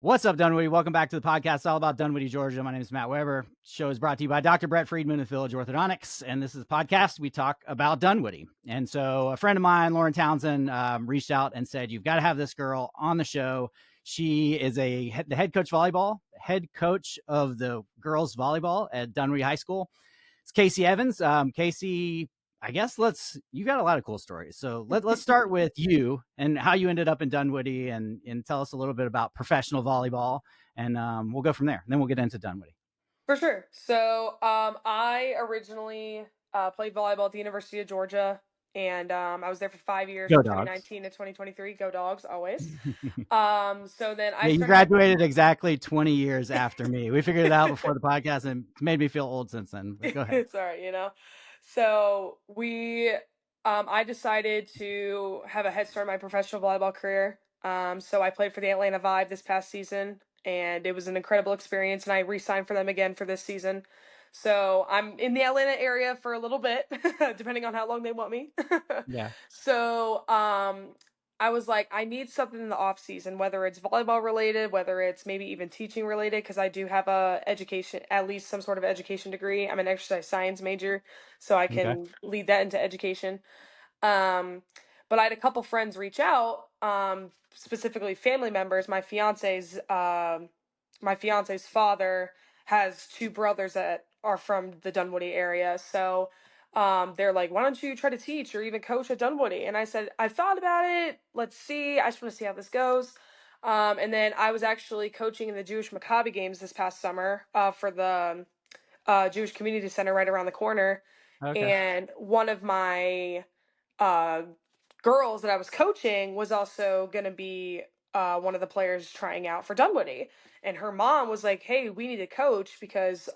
What's up, Dunwoody? Welcome back to the podcast. It's all about Dunwoody, Georgia. My name is Matt Weber. Show is brought to you by Dr. Brett Friedman of Village Orthodontics, and this is a podcast. We talk about Dunwoody. And so a friend of mine, Lauren Townsend, reached out and said, "You've got to have this girl on the show. She is the head coach volleyball, head coach of the girls volleyball at Dunwoody High School. It's Kacie Evans. Kacie, I guess you got a lot of cool stories. So let's start with you and how you ended up in Dunwoody and tell us a little bit about professional volleyball, and we'll go from there. And then we'll get into Dunwoody. For sure. So I originally played volleyball at the University of Georgia, and I was there for 5 years Go from Dogs. 2019 to 2023. Go Dogs, always. So then I Yeah, you started my graduated exactly 20 years after me. We figured it out before the podcast and it's made me feel old since then. But go ahead. it's all right. So I decided to have a head start in my professional volleyball career. So I played for the Atlanta Vibe this past season, and it was an incredible experience. And I re-signed for them again for this season. So I'm in the Atlanta area for a little bit, depending on how long they want me. Yeah. So I was like, I need something in the off season, whether it's volleyball related, whether it's maybe even teaching related, because I do have a education, at least some sort of education degree. I'm an exercise science major, so I Okay. can lead that into education. Um, but I had a couple friends reach out, specifically family members. My fiance's father has two brothers that are from the Dunwoody area, so they're like, why don't you try to teach or even coach at Dunwoody? And I said, I thought about it. Let's see. I just want to see how this goes. And then I was actually coaching in the Jewish Maccabi games this past summer for the Jewish Community Center right around the corner. Okay. And one of my uh, girls that I was coaching was also going to be one of the players trying out for Dunwoody. And her mom was like, hey, we need a coach because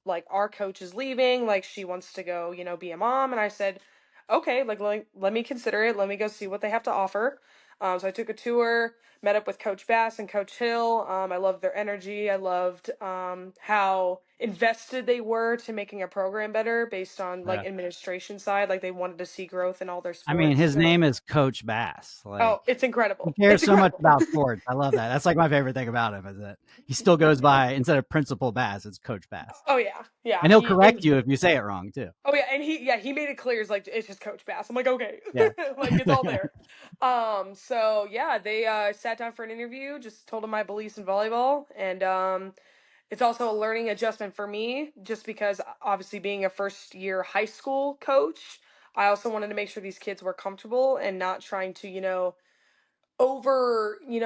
like our coach is leaving. Like she wants to go, be a mom. And I said, okay, like let me consider it. Let me go see what they have to offer. So I took a tour, met up with Coach Bass and Coach Hill. I loved their energy. I loved how invested they were to making a program better based on like Yeah. administration side. Like they wanted to see growth in all their I mean, sports. his So, name is Coach Bass. oh, Like, it's he incredible. cares It's so much incredible. about sports. I love that. That's like my favorite thing about him is that he still goes by, instead of Principal Bass, it's Coach Bass. Oh yeah, yeah. And he'll correct you if you say it wrong too. Oh yeah, and he made it clear. It's like it's just Coach Bass. I'm like, okay, Yeah. like it's all there. So yeah, they sat down for an interview. Just told them my beliefs in volleyball, and it's also a learning adjustment for me, just because obviously being a first year high school coach, I also wanted to make sure these kids were comfortable and not trying to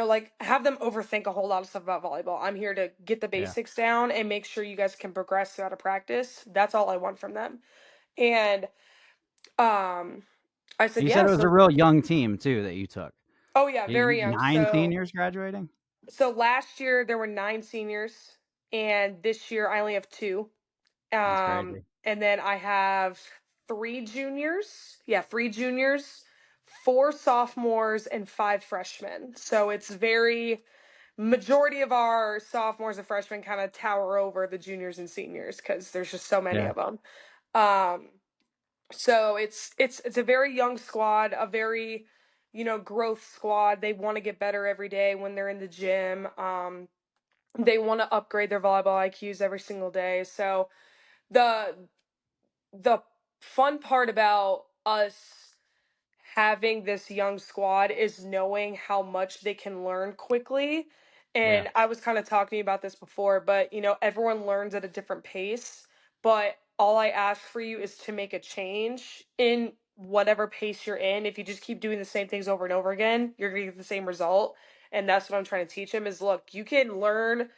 like have them overthink a whole lot of stuff about volleyball. I'm here to get the Yeah. basics down and make sure you guys can progress throughout a practice. That's all I want from them. And um I And said, you said yeah, it was a so real young team too that you took. oh yeah, very young. Nine So seniors graduating? last year there were 9 seniors, and this year I only have two. That's crazy. And then I have 3 juniors. Yeah, 3 juniors, 4 sophomores, and 5 freshmen. So it's very majority of our sophomores and freshmen kind of tower over the juniors and seniors because there's just so many Yeah. of them. Um, so it's a very young squad, a very growth squad. They want to get better every day when they're in the gym. They want to upgrade their volleyball IQs every single day. So the the fun part about us having this young squad is knowing how much they can learn quickly. Yeah. And I was kind of talking about this before, but everyone learns at a different pace. But all I ask for you is to make a change in whatever pace you're in. If you just keep doing the same things over and over again, you're going to get the same result. And that's what I'm trying to teach him is look, you can learn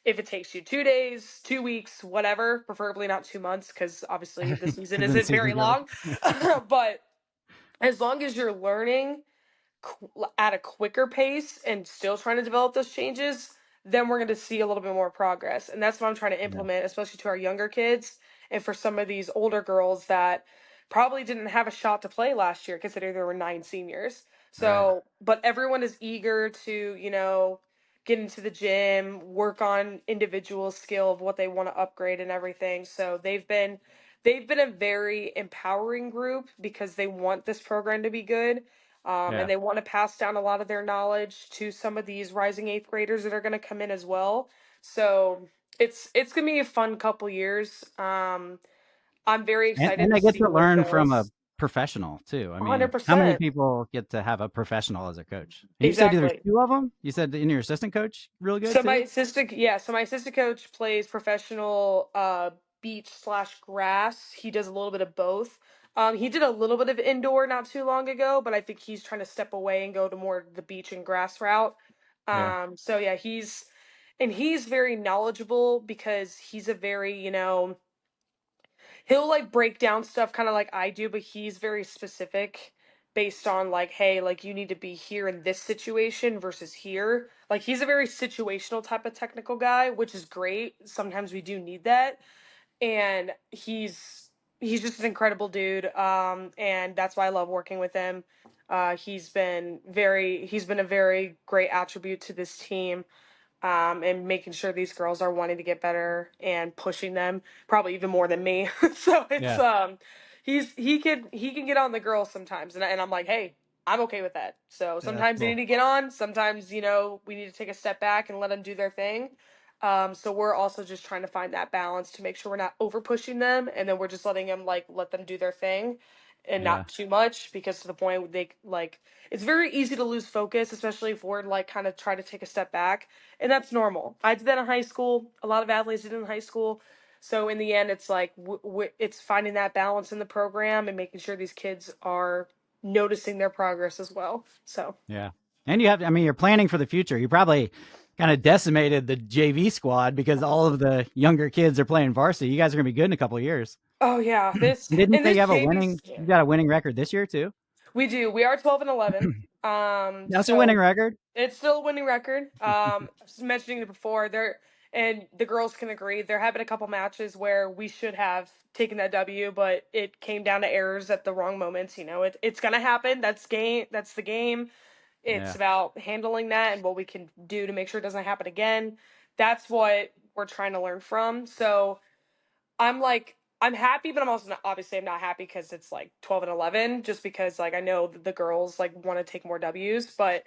if it takes you 2 days, 2 weeks, whatever, preferably not 2 months, because obviously the season Because then isn't very season's over. long. But as long as you're learning at a quicker pace and still trying to develop those changes, then we're going to see a little bit more progress. And that's what I'm trying to Yeah. implement, especially to our younger kids and for some of these older girls that probably didn't have a shot to play last year, considering there were 9 seniors. Right. So, but everyone is eager to, get into the gym, work on individual skill of what they want to upgrade and everything. So they've been a very empowering group because they want this program to be good. Yeah. And they want to pass down a lot of their knowledge to some of these rising eighth graders that are going to come in as well. So it's gonna be a fun couple years. I'm very excited And to they get see to where it learn from a goes. professional too. I mean, how many 100%. people get to have a professional as a coach? And you said there's Exactly. two of them. You said in your assistant coach real good So my too. assistant, yeah, so my assistant coach plays professional beach slash grass. He does a little bit of both. He did a little bit of indoor not too long ago, but I think he's trying to step away and go to more the beach and grass route. Yeah. So yeah, he's very knowledgeable because he's a very, he'll like break down stuff kind of like I do, but he's very specific based on like, hey, like you need to be here in this situation versus here. Like he's a very situational type of technical guy, which is great. Sometimes we do need that. And he's just an incredible dude. And that's why I love working with him. He's been a very great attribute to this team, and making sure these girls are wanting to get better and pushing them probably even more than me. So it's Yeah. he can get on the girls sometimes, and I'm like, hey, I'm okay with that. So Yeah. That's sometimes they need cool. to get on, sometimes we need to take a step back and let them do their thing. So we're also just trying to find that balance to make sure we're not over pushing them, and then we're just letting them like let them do their thing, and Yeah. not too much, because to the point they like it's very easy to lose focus, especially if we're like kind of try to take a step back, and that's normal. I did that in high school. A lot of athletes did it in high school. So in the end, it's like it's finding that balance in the program and making sure these kids are noticing their progress as well. So Yeah. And you have, I mean, you're planning for the future. You probably kind of decimated the JV squad because all of the younger kids are playing varsity. You guys are going to be good in a couple of years. oh yeah, And didn't you and say you this have a JV's, winning, you got a winning record this year too? we do. We are 12-11. That's a winning So record. it's still a winning record. Just mentioning it before, and the girls can agree, there have been a couple matches where we should have taken that W, but it came down to errors at the wrong moments. It's gonna happen. That's game. That's the game. It's Yeah. about handling that and what we can do to make sure it doesn't happen again. That's what we're trying to learn from. So I'm happy, but I'm also not, obviously I'm not happy because it's like 12-11, just because like I know the girls like want to take more W's, but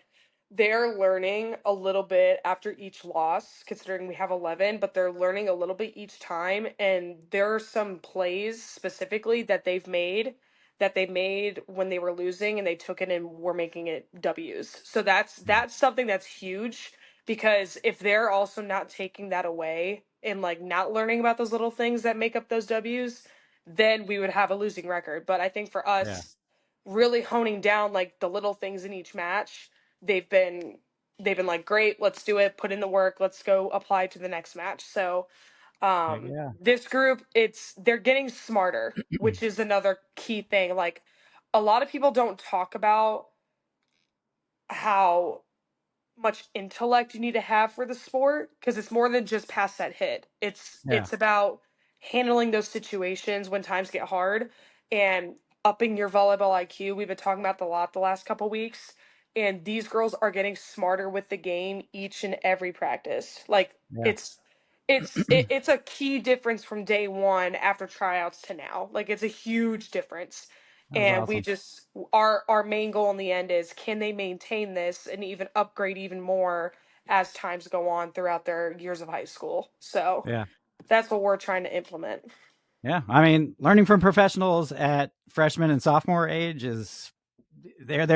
they're learning a little bit after each loss, considering we have 11, but they're learning a little bit each time. And there are some plays specifically that they made when they were losing, and they took it and were making it W's. So that's something that's huge, because if they're also not taking that away and like not learning about those little things that make up those W's, then we would have a losing record. But I think for Yeah. us, really honing down like the little things in each match, they've been they've been like, great, let's do it, put in the work, let's go apply to the next match. So Heck yeah. this group, they're getting smarter, which is another key thing. Like a lot of people don't talk about how much intellect you need to have for the sport, because it's more than just pass that hit. It's Yeah. it's about handling those situations when times get hard, and upping your volleyball IQ. We've been talking about the lot the last couple weeks, and these girls are getting smarter with the game each and every practice. Like Yeah. it's a key difference from day one after tryouts to now. Like it's a huge difference. That's And we awesome. just our main goal in the end is, can they maintain this and even upgrade even more as times go on throughout their years of high school. So Yeah. that's what we're trying to implement. Yeah. I mean, learning from professionals at freshman and sophomore age is they're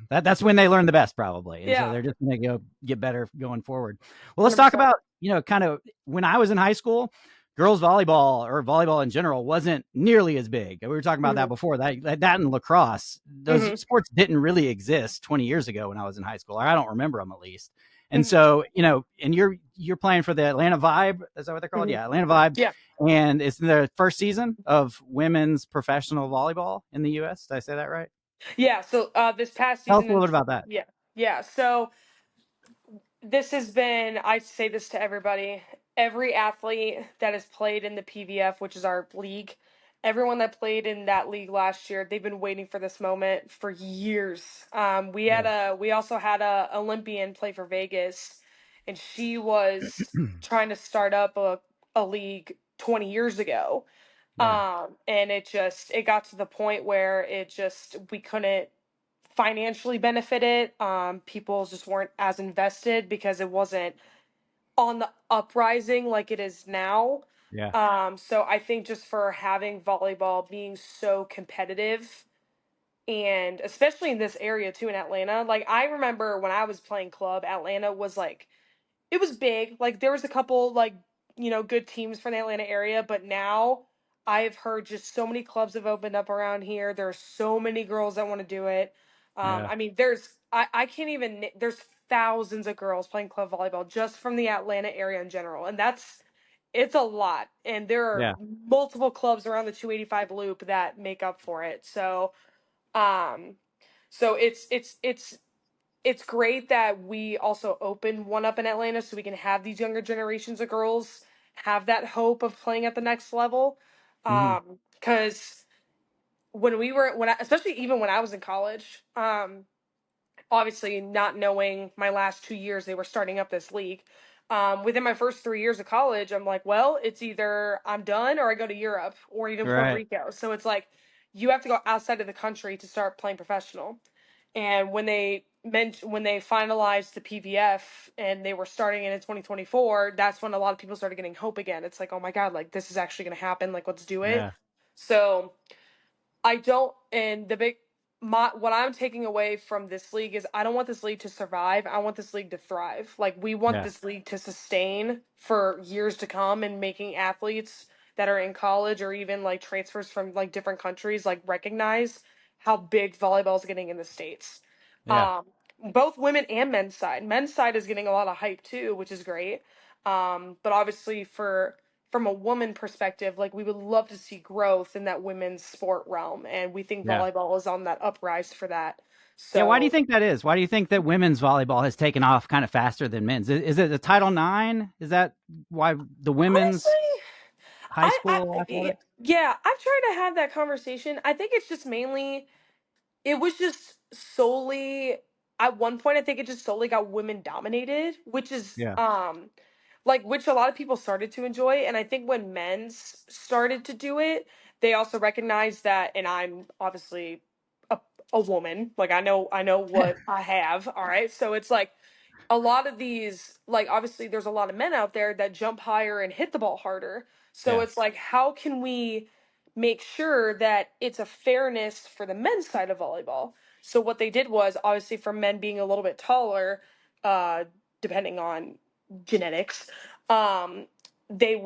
that's when they learn the best probably, and so Yeah, they're just going to go get better going forward. Well, let's talk 100%. about kind of when I was in high school, girls volleyball or volleyball in general wasn't nearly as big. We were talking about that Hmm. before. That and lacrosse, those Hmm. sports didn't really exist 20 years ago when I was in high school, or I don't remember them at least. And Hmm. so and you're playing for the Atlanta Vibe, is that what they're called? Hmm. Yeah, Atlanta Vibe. Yeah. And it's the first season of women's professional volleyball in the US. Did I say that right? Yeah. So this past Tell us season, a little bit about that. yeah, yeah. So this has been, I say this to everybody, every athlete that has played in the PVF, which is our league, everyone that played in that league last year, they've been waiting for this moment for years. Yeah. We also had a Olympian play for Vegas, and she was trying to start up a league 20 years ago. Yeah. And it got to the point where we couldn't financially benefited. People just weren't as invested because it wasn't on the uprising like it is now. Yeah. So I think just for having volleyball being so competitive, and especially in this area too in Atlanta, like I remember when I was playing club, Atlanta was like it was big. Like there was a couple like, good teams from the Atlanta area, but now I've heard just so many clubs have opened up around here. There are so many girls that want to do it. Yeah. I mean, I can't even there's thousands of girls playing club volleyball just from the Atlanta area in general, and it's a lot. And there are Yeah. multiple clubs around the 285 loop that make up for it. Um so it's great that we also open one up in Atlanta so we can have these younger generations of girls have that hope of playing at the next level. Hmm. Because especially even when I was in college, obviously not knowing my last 2 years they were starting up this league. Within my first 3 years of college, I'm like, well, it's either I'm done or I go to Europe or even Puerto Right. Rico. So it's like you have to go outside of the country to start playing professional. And when they finalized the PVF and they were starting it in 2024, that's when a lot of people started getting hope again. It's like, oh my God, like this is actually going to happen. Like, let's do it. Yeah. So I don't, and the big, what I'm taking away from this league is I don't want this league to survive. I want this league to thrive. Like, we want Yeah. this league to sustain for years to come and making athletes that are in college or even like transfers from like different countries like recognize how big volleyball is getting in the States. Yeah. Um, Both women and men's side. Men's side is getting a lot of hype too, which is great. But obviously from a woman perspective, like we would love to see growth in that women's sport realm, and we think Yeah. volleyball is on that uprise for that. Yeah. Why do you So think that is? Why do you think that women's volleyball has taken off kind of faster than men's? Is it the Title IX? Is that why the women's honestly, high school athletics? yeah, I've tried to have that conversation. I think it's just mainly it was just solely at one point I think it just solely got women dominated, which is Yeah. like which a lot of people started to enjoy. And I think when men's started to do it, they also recognized that, and I'm obviously a, a woman, like I know what I have, all right? So it's like a lot of these, like obviously there's a lot of men out there that jump higher and hit the ball harder. So Yeah. it's like how can we make sure that it's a fairness for the men's side of volleyball? So what they did was obviously for men being a little bit taller, uh depending on genetics, um they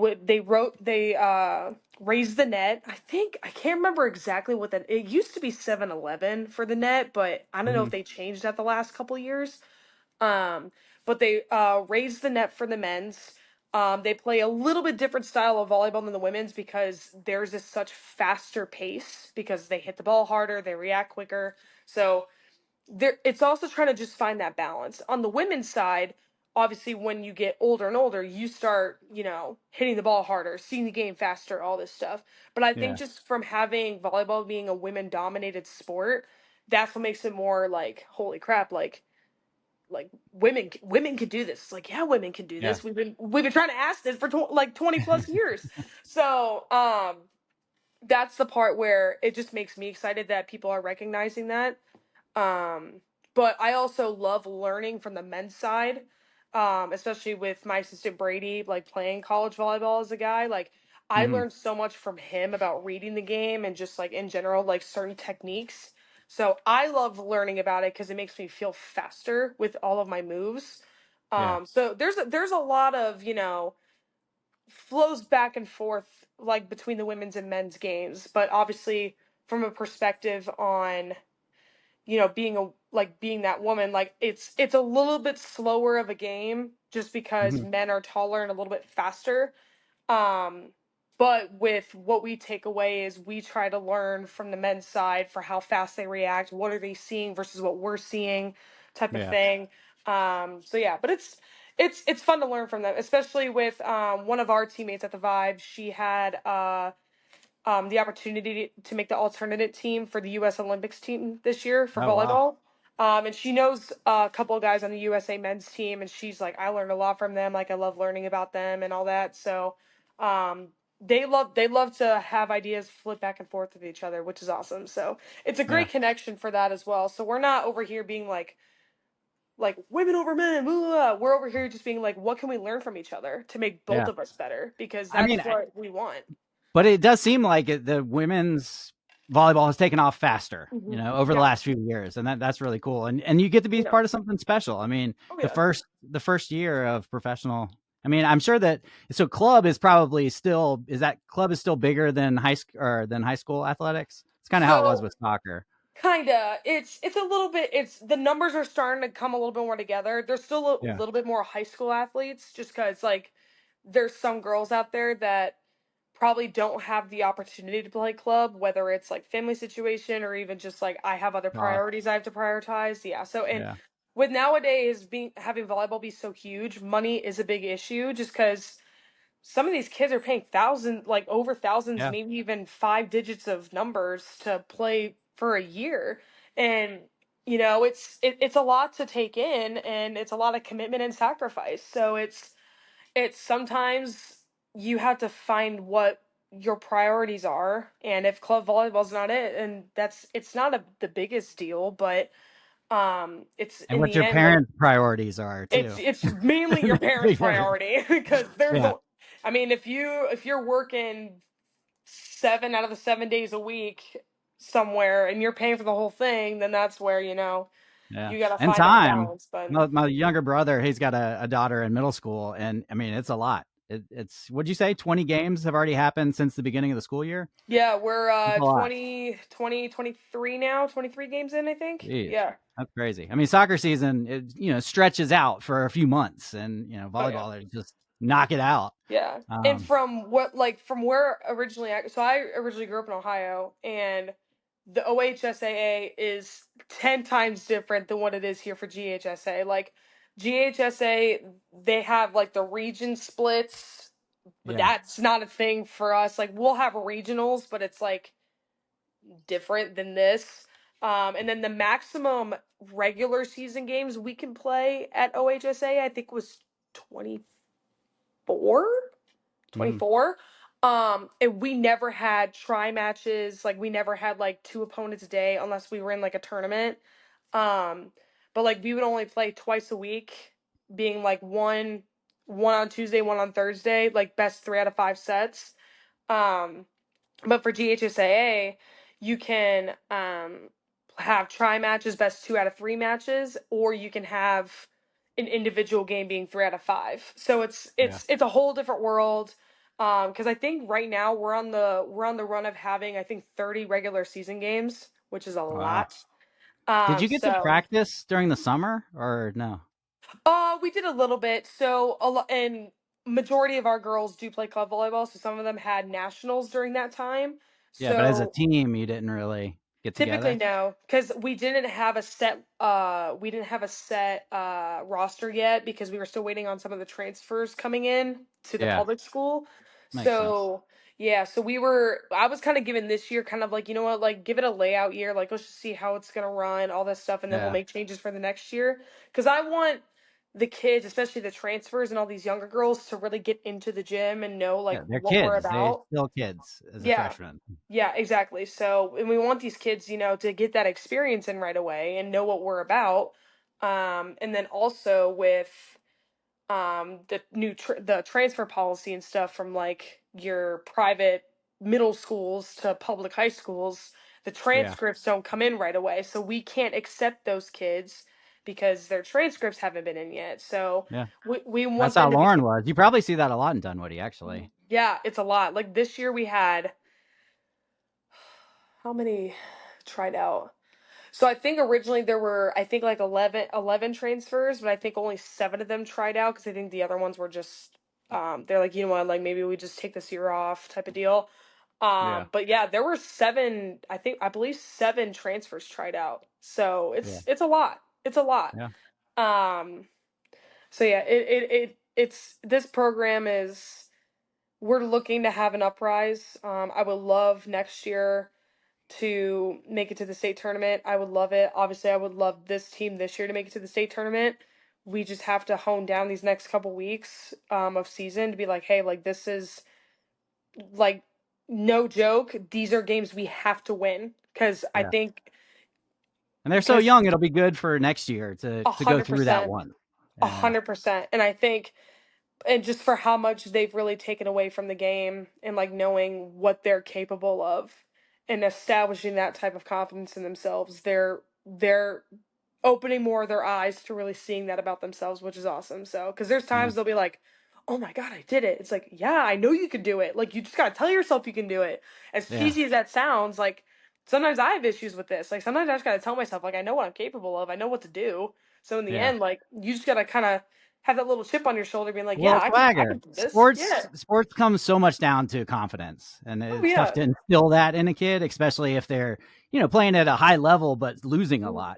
raised the net. I think I can't remember exactly what that it used to be 7-11 for the net, but I don't know if Hmm. they changed that the last couple years. um, but they raised the net for the men's. They play a little bit different style of volleyball than the women's because theirs is such faster pace because they hit the ball harder, they react quicker. So it's also trying to just find that balance. On the women's side, obviously when you get older and older, you start, hitting the ball harder, seeing the game faster, all this stuff. But I think Yeah. just from having volleyball being a women dominated sport, that's what makes it more like, holy crap, like women can do this. It's like, yeah, women can do Yeah. this. We've been trying to ask this for like 20 plus years. So that's the part where it just makes me excited that people are recognizing that. um, but I also love learning from the men's side, especially with my assistant Brady, like playing college volleyball as a guy. Like, I Hmm. learned so much from him about reading the game and just like in general, like certain techniques. So I love learning about it because it makes me feel faster with all of my moves. Yeah. So there's a lot of flows back and forth like between the women's and men's games, but obviously from a perspective on being that woman, like it's a little bit slower of a game just because Hmm. men are taller and a little bit faster. um but with what we take away is we try to learn from the men's side for how fast they react, what are they seeing versus what we're seeing, type of Yeah. thing. So yeah, but it's fun to learn from them, especially with one of our teammates at the Vibe. She had the opportunity to make the alternate team for the U.S. Olympics team this year for Oh wow. volleyball. And she knows a couple of guys on the USA men's team, and she's like, I learned a lot from them. Like, I love learning about them and all that. So, um, they love to have ideas flip back and forth with each other, which is awesome. So it's a Yeah. great connection for that as well. So we're not over here being like women over men. Blah, blah, blah. We're over here just being like, what can we learn from each other to make both Yeah. of us better? Because I mean, that's what we want. but it does seem like the women's volleyball has taken off faster, Hmm. over the Yeah. last few years, and that's really cool. And you get to be Yeah. part of something special. I mean, Oh the yeah. first year of professional. I mean, I'm sure that club is probably still club is still bigger than high school athletics. It's kind of how it was So with soccer. kinda. It's a little bit. It's the numbers are starting to come a little bit more together. There's still a Yeah. little bit more high school athletes, just because like there's some girls out there that probably don't have the opportunity to play club, whether it's like family situation or even just like I have other Cost. priorities I have to prioritize. Yeah. So and Yeah. with nowadays being having volleyball be so huge, money is a big issue just because some of these kids are paying thousands, like over thousands, Yeah. maybe even five digits of numbers to play for a year. And it's a lot to take in, and it's a lot of commitment and sacrifice. So it's sometimes you have to find what your priorities are, and if club volleyball's not it, and it's not the biggest deal, but it's And in what the your end like parents' priorities are it's too. it's mainly your parents' Big difference. priority because Yeah. I mean, if you're working 7 out of the 7 days a week somewhere and you're paying for the whole thing, then that's where Yeah. you got to And find that time. balance. But My younger brother, he's got a daughter in middle school, and I mean, it's a lot. It's what'd you say? 20 games have already happened since the beginning of the school year. yeah, we're It's a lot. 23 now, 23 games in, I think. Jeez, Yeah. that's crazy. I mean, soccer season, stretches out for a few months, and Oh yeah. volleyball, they just knock it out. Yeah. And Um, from where originally I originally grew up in Ohio, and the OHSAA is 10 times different than what it is here for GHSA. Like GHSA, they have like the region splits, but yeah, that's not a thing for us. Like we'll have regionals, but it's like different than this. And then the maximum regular season games we can play at OHSA, I think was 24. mhm, 24. And we never had try matches, like we never had like two opponents a day unless we were in like a tournament. um but like we would only play twice a week, being like one on Tuesday, one on Thursday, like best 3 out of 5 sets. But for GHSAA, you can have try matches, best 2 out of 3 matches, or you can have an individual game being 3 out of 5. So it's yeah. it's it's a whole different world. Because I think right now we're on the run of having, I think, 30 regular season games, which is a Wow. lot. Did you get to So practice during the summer or no? we did a little bit. So a lot, and majority of our girls do play club volleyball, so some of them had nationals during that time. Yeah, but as a So team, you didn't really get typically together. no, because we didn't have a set roster yet because we were still waiting on some of the transfers coming in to the Yeah, public school. makes sense. So yeah, so I was kind of given this year kind of like, you know what, like give it a layout year, like let's just see how it's gonna run, all this stuff, and then we'll Yeah, make changes for the next year. Because I want the kids, especially the transfers and all these younger girls, to really get into the gym and know like yeah, they're what we're kids. They're about. still kids as a Yeah. freshman. Yeah, exactly. So, and we want these kids, to get that experience in right away and know what we're about. And then also with the transfer policy and stuff from like your private middle schools to public high schools, the Yeah, transcripts don't come in right away. So we can't accept those kids because their transcripts haven't been in yet. So yeah. we That's want how them to be. Lauren was. You probably see that a lot in Dunwoody, actually. Yeah, it's a lot. Like this year we had how many tried out? So I think originally there were, I think, like 11 transfers, but I think only 7 of them tried out because I think the other ones were just they're like, you know what, like maybe we just take this year off type of deal. Yeah, But yeah, there were 7, I believe 7 transfers tried out. So yeah, it's a lot. It's a lot. yeah, Um so yeah, it's this program is, we're looking to have an uprise. I would love next year to make it to the state tournament. I would love it. Obviously, I would love this team this year to make it to the state tournament. We just have to hone down these next couple weeks of season to be like, hey, like this is like no joke, these are games we have to win because I Yeah. think And they're so because young, it'll be good for next year to go through that 100%, one. a Yeah. 100%, and I think and just for how much they've really taken away from the game and like knowing what they're capable of and establishing that type of confidence in themselves, they're opening more of their eyes to really seeing that about themselves, which is awesome. So, because there's Yeah. times they'll be like, "Oh my god, I did it!" It's like, yeah, I know you can do it. Like you just gotta tell yourself you can do it. As Yeah. cheesy as that sounds, like sometimes I have issues with this. Like sometimes I just gotta tell myself, like I know what I'm capable of. I know what to do. So in the Yeah. end, like you just gotta kind of have that little chip on your shoulder, being like, "Yeah, Well, I swagger. can do this." Sports Yeah. sports comes so much down to confidence, and Oh it's tough yeah. to instill that in a kid, especially if they're, playing at a high level but losing a Mhm. lot.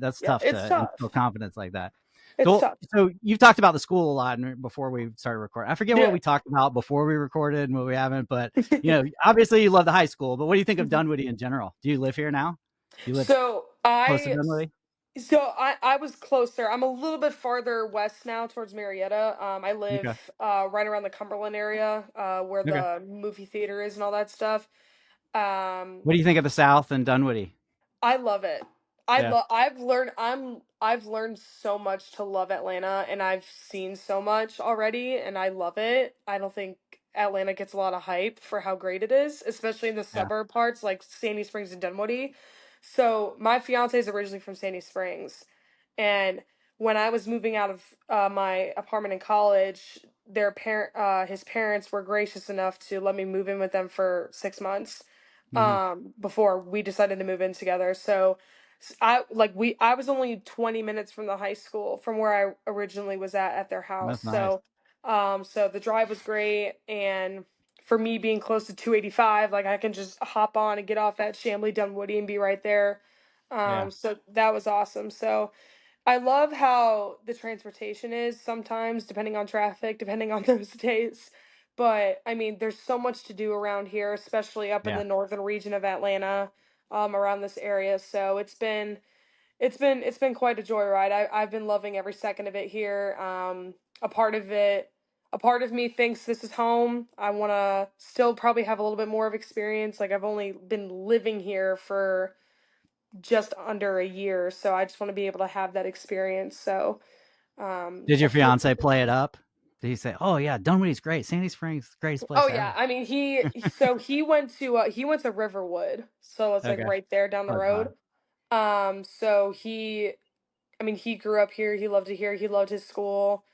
That's Yeah, tough it's to instill tough. confidence like that. It's So tough. so you've talked about the school a lot before we started recording. I forget what Yeah. we talked about before we recorded and what we haven't, but obviously you love the high school, but what do you think of Dunwoody in general? Do you live here now? Do you live So close to I Dunwoody? So I was closer. I'm a little bit farther west now towards Marietta. I live Okay. right around the Cumberland area, where Okay. the movie theater is and all that stuff. Um, What do you think of the South and Dunwoody? I love it. Yeah. I've learned so much to love Atlanta and I've seen so much already and I love it. I don't think Atlanta gets a lot of hype for how great it is, especially in the Yeah. suburb parts like Sandy Springs and Dunwoody. So my fiance is originally from Sandy Springs, and when I was moving out of my apartment in college, his parents were gracious enough to let me move in with them for 6 months Hmm. before we decided to move in together. So I was only 20 minutes from the high school from where I originally was at their house. That's nice. So the drive was great, and for me being close to 285, like I can just hop on and get off at Chamblee Dunwoody and be right there. Yeah. So that was awesome. So I love how the transportation is sometimes, depending on traffic, depending on those days. But I mean, there's so much to do around here, especially up in Yeah. the northern region of Atlanta, around this area. So it's been quite a joyride. I've been loving every second of it here. A part of it, a part of me thinks this is home. I want to still probably have a little bit more of experience. Like I've only been living here for just under a year, so I just want to be able to have that experience. So, Did your that's what. fiance play it up? Did he say, "Oh yeah, Dunwoody's great. Sandy Springs, greatest Oh place yeah, ever"? I mean he went to Riverwood, so it's like Okay, right there down the close by. road. So he grew up here. He loved it here. He loved his school.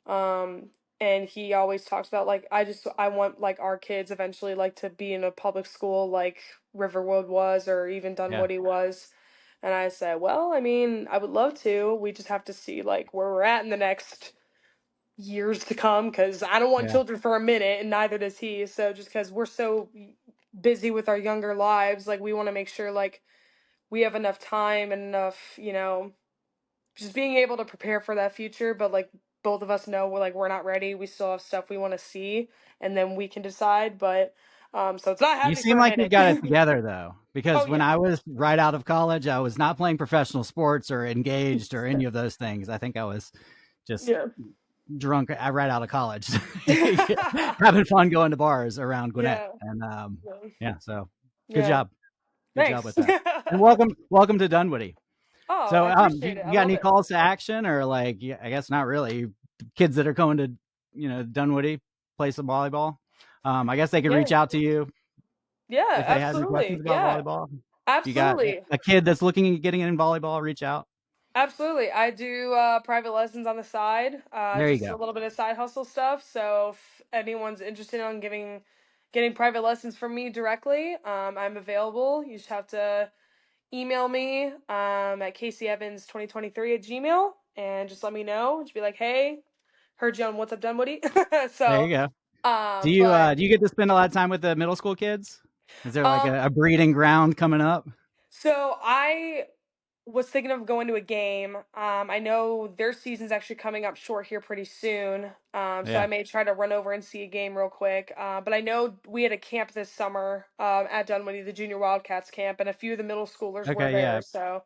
Um, and he always talks about like I want like our kids eventually like to be in a public school like Riverwood was or even Yeah, Dunwoody was. And I said, well, I mean, I would love to. We just have to see like where we're at in the next years to come because I don't want yeah. children for a minute, and neither does he. So just because we're so busy with our younger lives, like we want to make sure like we have enough time and enough, just being able to prepare for that future. But like both of us know we're not ready. We still have stuff we want to see, and then we can decide. But so it's not You happening seem for a like you've minute. got it together though, Oh because when yeah. I was right out of college, I was not playing professional sports or engaged or any of those things. I think I was just Yeah. drunk right out of college, having fun going to bars around Gwinnett, Yeah. and Yeah. yeah. So good Yeah. job, good job Thanks. with that, and welcome to Dunwoody. Oh, So, I do appreciate it. I you got love any it. calls to action or like, yeah, I guess not really. Kids that are going to, Dunwoody play some volleyball. I guess they could reach Yeah. out to you Yeah, if they had any questions absolutely. about Yeah. volleyball. If you got Absolutely. a kid that's looking at getting in volleyball, reach out. Absolutely. I do private lessons on the side, There you just a go. little bit of side hustle stuff. So if anyone's interested in getting private lessons from me directly, I'm available. You just have to email me at CaseyEvans2023 at Gmail and just let me know. Just be like, hey, heard you on What's Up Dunwoody. There So, you go. but Do you get to spend a lot of time with the middle school kids? Is there like um, a breeding ground coming up? so I was thinking of going to a game. I know their season's actually coming up short here pretty soon. So I Yeah. may try to run over and see a game real quick. But I know we had a camp this summer at Dunwoody, the Junior Wildcats camp, and a few of the middle schoolers were Okay. there. Yeah. So,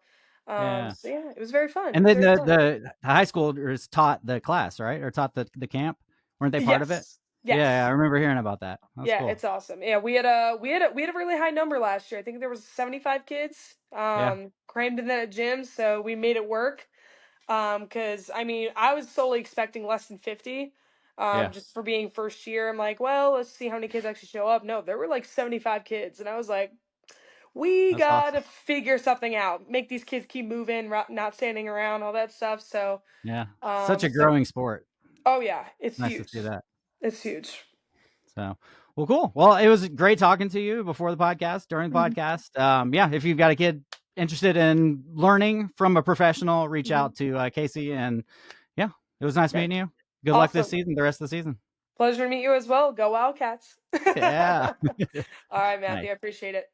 Yeah. so yeah, it was very fun. It And was then very fun. the high schoolers taught the class, right? Or taught the camp? Weren't they part of it? Yes. Yeah, I Yes. remember hearing about that. That's Yeah, cool. it's awesome. Yeah, we had a really high number last year. I think there was 75 kids Yeah, crammed in that gym, so we made it work. Cuz I mean, I was solely expecting less than 50 yeah, just for being first year. I'm like, well, let's see how many kids actually show up. No, there were like 75 kids and I was like, we that's got to awesome. figure something out. Make these kids keep moving, not standing around, all that stuff. So, Yeah, such a so growing sport. oh yeah, it's Nice to see huge. that. It's huge. So, well, cool. Well, it was great talking to you before the podcast, during the Mhm. podcast. Yeah, if you've got a kid interested in learning from a professional, reach Mhm. out to Kacie. And yeah, it was nice Okay. meeting you. Good luck this Awesome. season, the rest of the season. Pleasure to meet you as well. Go Wildcats. Yeah. All right, Matthew. Nice. I appreciate it.